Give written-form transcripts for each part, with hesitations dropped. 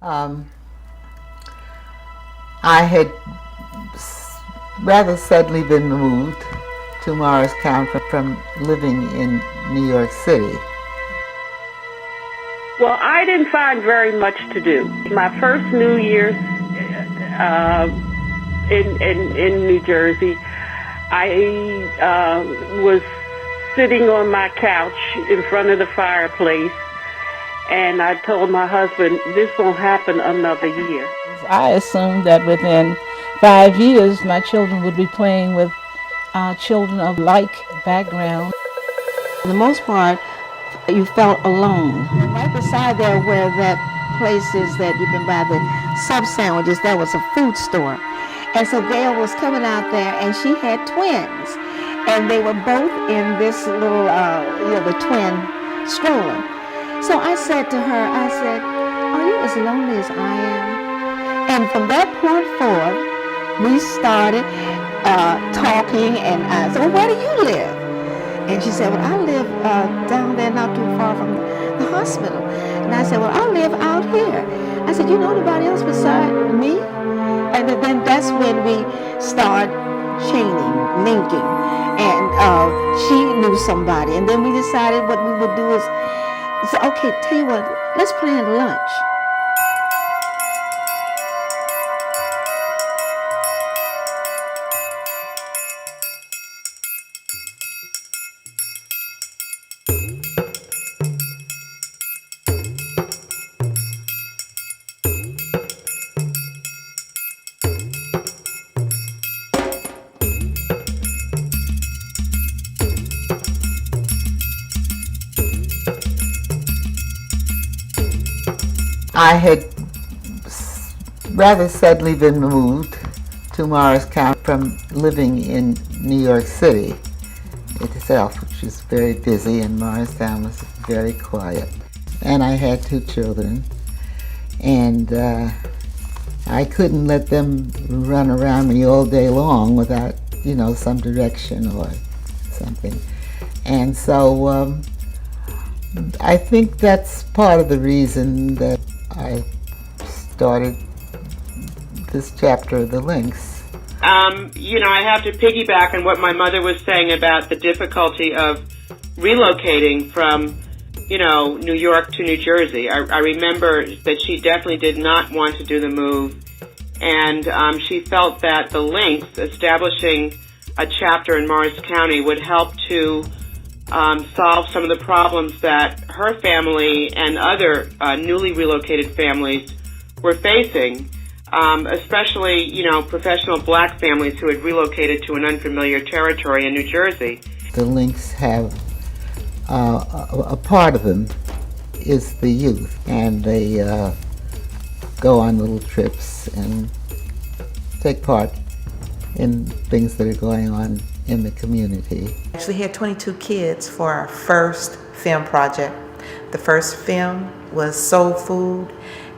Um, I had rather suddenly been moved to Morristown from living in New York City. Well, I didn't find very much to do. My first New Year's in New Jersey, I was sitting on my couch in front of the fireplace, and I told my husband, this won't happen another year. I assumed that within 5 years my children would be playing with children of like background. For the most part, you felt alone. Right beside there where that place is that you can buy the sub sandwiches, that was a food store. And so Gail was coming out there and she had twins. And they were both in this little, the twin stroller. So I said to her, I said, are you as lonely as I am? And from that point forward, we started talking, and I said, well, where do you live? And she said, well, I live down there not too far from the hospital. And I said, well, I live out here. I said, you know anybody else beside me? And then that's when we start chaining, linking. And she knew somebody. And then we decided what we would do is, okay, tell you what, let's plan lunch. I had rather suddenly been moved to Morristown from living in New York City itself, which is very busy, and Morristown was very quiet. And I had 2 children, and I couldn't let them run around me all day long without, some direction or something. And so I think that's part of the reason that I started this chapter of the Links. I have to piggyback on what my mother was saying about the difficulty of relocating from, New York to New Jersey. I remember that she definitely did not want to do the move, and she felt that the Links, establishing a chapter in Morris County, would help to solve some of the problems that her family and other newly relocated families were facing, especially, professional black families who had relocated to an unfamiliar territory in New Jersey. The Links have a part of them is the youth, and they go on little trips and take part in things that are going on in the community. Actually had 22 kids for our first film project. The first film was Soul Food,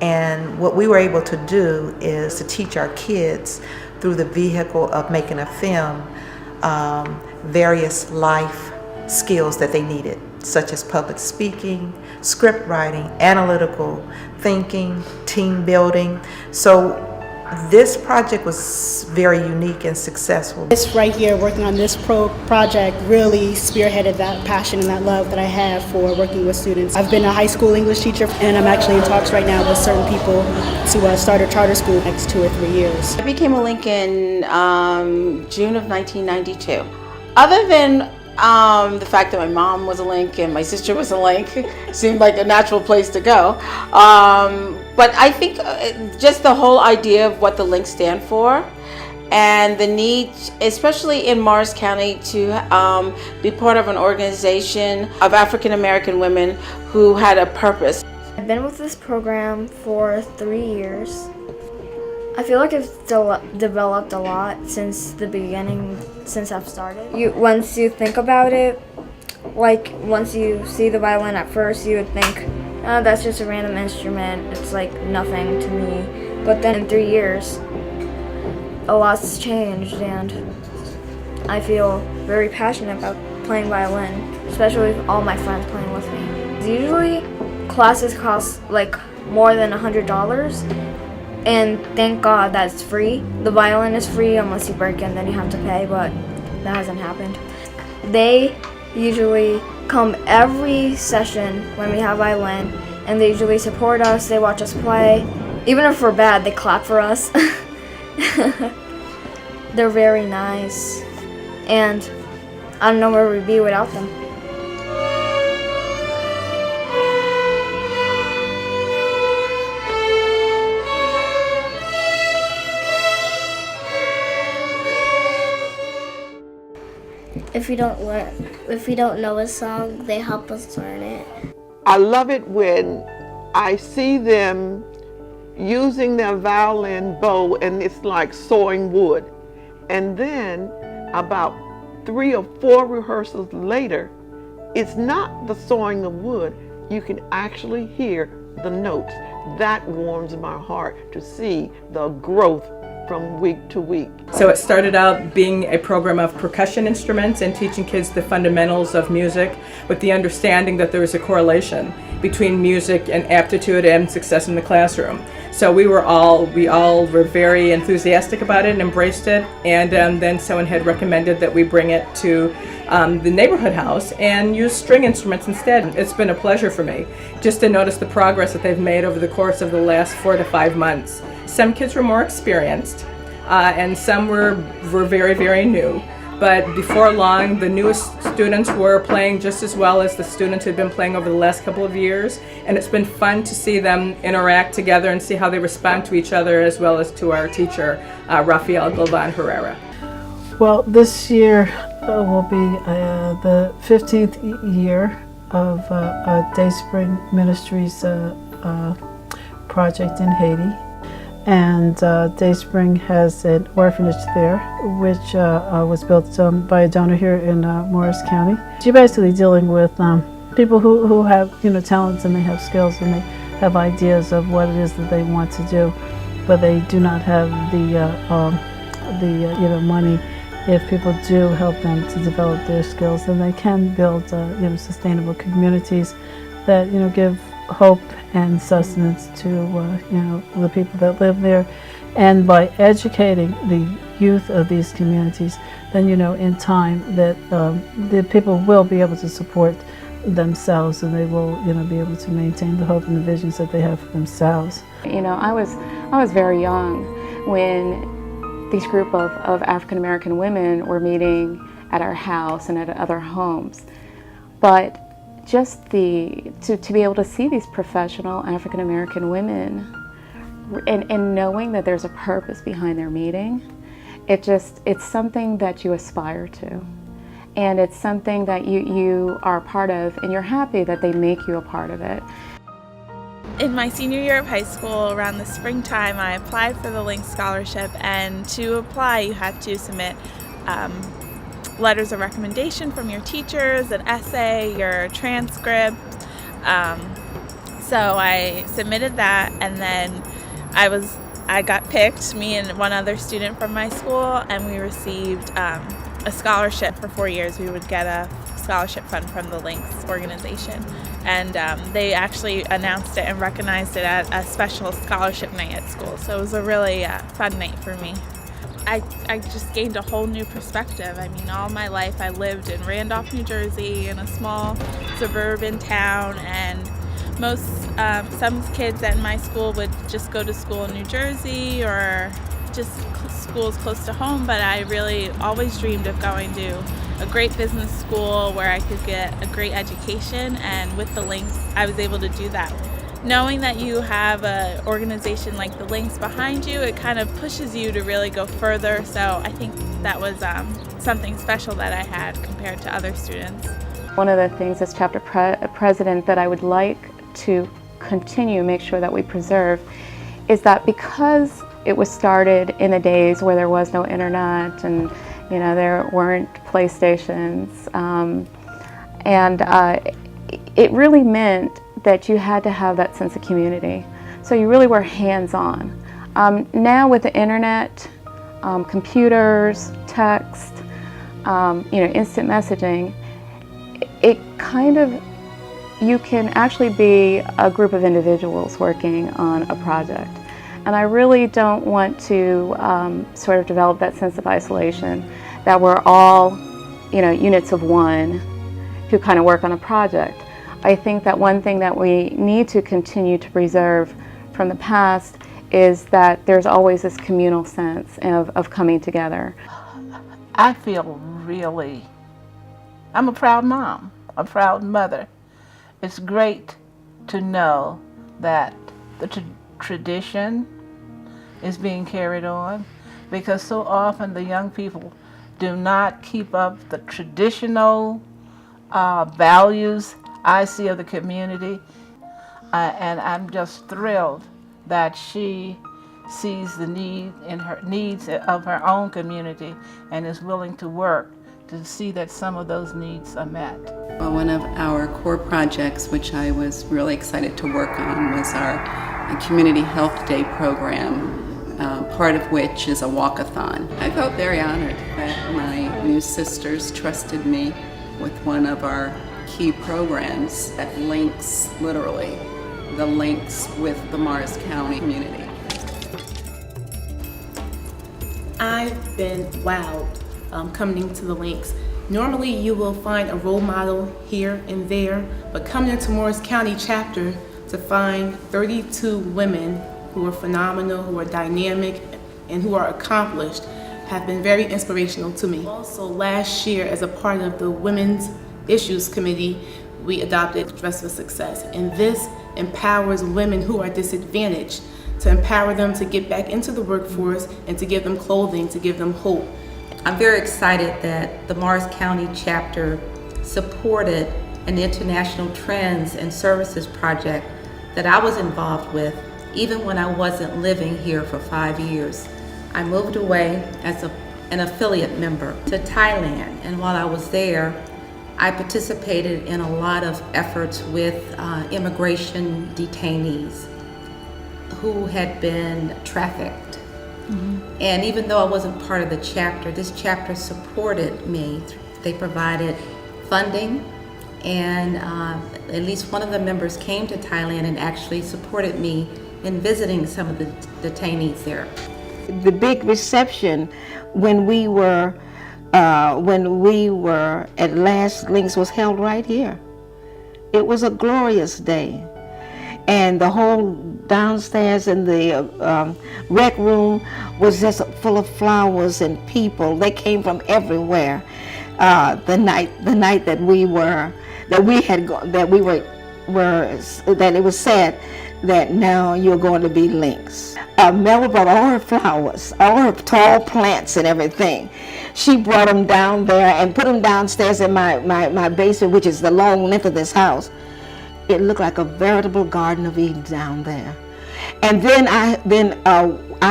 and what we were able to do is to teach our kids through the vehicle of making a film various life skills that they needed, such as public speaking, script writing, analytical thinking, team building. So this project was very unique and successful. This right here, working on this project, really spearheaded that passion and that love that I have for working with students. I've been a high school English teacher, and I'm actually in talks right now with certain people to start a charter school next 2 or 3 years. I became a Link in June of 1992. Other than the fact that my mom was a Link and my sister was a Link, seemed like a natural place to go. But I think just the whole idea of what the Links stand for, and the need, especially in Morris County, to be part of an organization of African American women who had a purpose. I've been with this program for 3 years. I feel like it's developed a lot since the beginning, since I've started. Once you think about it, like once you see the violin at first, you would think, oh, that's just a random instrument, it's like nothing to me. But then in 3 years, a lot's changed, and I feel very passionate about playing violin, especially with all my friends playing with me. Usually classes cost like more than $100. And thank God that's free. The violin is free unless you break it and then you have to pay, but that hasn't happened. They usually come every session when we have violin, and they usually support us, they watch us play. Even if we're bad, they clap for us. They're very nice, and I don't know where we'd be without them. If we don't know a song, they help us learn it. I love it when I see them using their violin bow and it's like sawing wood. And then about 3 or 4 rehearsals later, it's not the sawing of wood. You can actually hear the notes. That warms my heart to see the growth from week to week. So it started out being a program of percussion instruments and teaching kids the fundamentals of music with the understanding that there is a correlation between music and aptitude and success in the classroom. So we all were very enthusiastic about it and embraced it, and then someone had recommended that we bring it to the neighborhood house and use string instruments instead. It's been a pleasure for me just to notice the progress that they've made over the course of the last 4 to 5 months. Some kids were more experienced, and some were very, very new. But before long, the newest students were playing just as well as the students who had been playing over the last couple of years. And it's been fun to see them interact together and see how they respond to each other, as well as to our teacher, Rafael Galvan Herrera. Well, this year will be the 15th year of Dayspring Ministries project in Haiti. And Dayspring has an orphanage there, which was built by a donor here in Morris County. You're basically dealing with people who have talents and they have skills and they have ideas of what it is that they want to do, but they do not have the money. If people do help them to develop their skills, then they can build sustainable communities that give hope and sustenance to the people that live there. And by educating the youth of these communities, then in time that the people will be able to support themselves, and they will be able to maintain the hope and the visions that they have for themselves. I was very young when these group of African American women were meeting at our house and at other homes, but just to be able to see these professional African American women and knowing that there's a purpose behind their meeting, it's something that you aspire to, and it's something that you are a part of, and you're happy that they make you a part of it. In my senior year of high school, around the springtime, I applied for the Link Scholarship, and to apply you had to submit letters of recommendation from your teachers, an essay, your transcript. So I submitted that, and then I got picked, me and one other student from my school, and we received a scholarship for 4 years. We would get a scholarship fund from the Links organization, and they actually announced it and recognized it at a special scholarship night at school. So it was a really fun night for me. I just gained a whole new perspective. I mean, all my life I lived in Randolph, New Jersey, in a small suburban town, and some kids at my school would just go to school in New Jersey or just schools close to home, but I really always dreamed of going to a great business school where I could get a great education, and with the Links I was able to do that. Knowing that you have an organization like the Links behind you, it kind of pushes you to really go further. So I think that was something special that I had compared to other students. One of the things as chapter president that I would like to continue, make sure that we preserve, is that because it was started in the days where there was no internet and there weren't PlayStations, it really meant that you had to have that sense of community. So you really were hands-on. Now with the internet, computers, text, instant messaging, it kind of you can actually be a group of individuals working on a project. And I really don't want to sort of develop that sense of isolation, that we're all, units of one who kind of work on a project. I think that one thing that we need to continue to preserve from the past is that there's always this communal sense of coming together. I feel I'm a proud mom, a proud mother. It's great to know that the tradition is being carried on, because so often the young people do not keep up the traditional values I see of the community, and I'm just thrilled that she sees the needs of her own community and is willing to work to see that some of those needs are met. Well, one of our core projects, which I was really excited to work on, was our Community Health Day program, part of which is a walkathon. I felt very honored that my new sisters trusted me with one of our key programs that links, literally, the links with the Morris County community. I've been wowed coming to the links. Normally you will find a role model here and there, but coming into Morris County chapter to find 32 women who are phenomenal, who are dynamic, and who are accomplished have been very inspirational to me. Also, last year, as a part of the Women's Issues Committee, we adopted Dress for Success, and this empowers women who are disadvantaged, to empower them to get back into the workforce and to give them clothing, to give them hope. I'm very excited that the Morris County chapter supported an international trends and services project that I was involved with even when I wasn't living here for 5 years. I moved away as an affiliate member to Thailand, and while I was there, I participated in a lot of efforts with immigration detainees who had been trafficked. Mm-hmm. And even though I wasn't part of the chapter, this chapter supported me. They provided funding, and at least one of the members came to Thailand and actually supported me in visiting some of the detainees there. The big reception when we were at Last Links was held right here. It was a glorious day. And the whole downstairs in the rec room was just full of flowers and people. They came from everywhere. The night that it was said that now you're going to be Links. Mel brought all her flowers, all her tall plants and everything. She brought them down there and put them downstairs in my basement, which is the long length of this house. It looked like a veritable Garden of Eden down there. And then I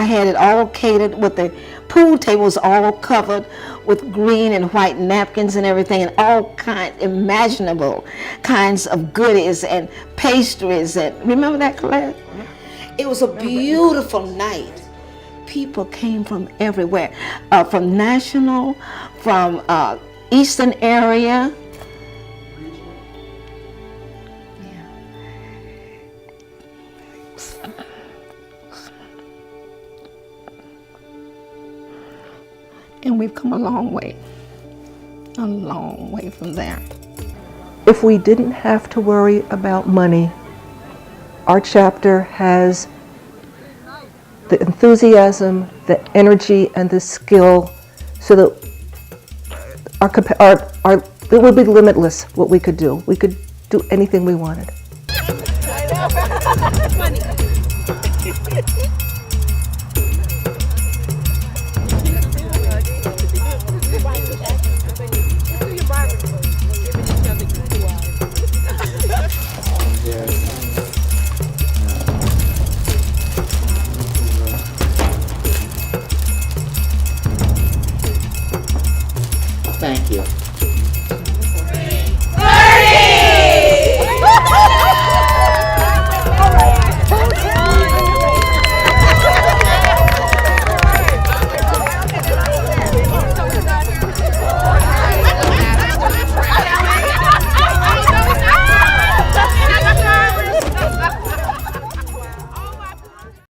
had it all catered with the pool tables all covered with green and white napkins and everything, and all imaginable kinds of goodies and pastries. And remember that, Colette? It was a beautiful night. People came from everywhere, from National, from Eastern area. And we've come a long way from there. If we didn't have to worry about money, our chapter has the enthusiasm, the energy, and the skill so that it would be limitless what we could do. We could do anything we wanted.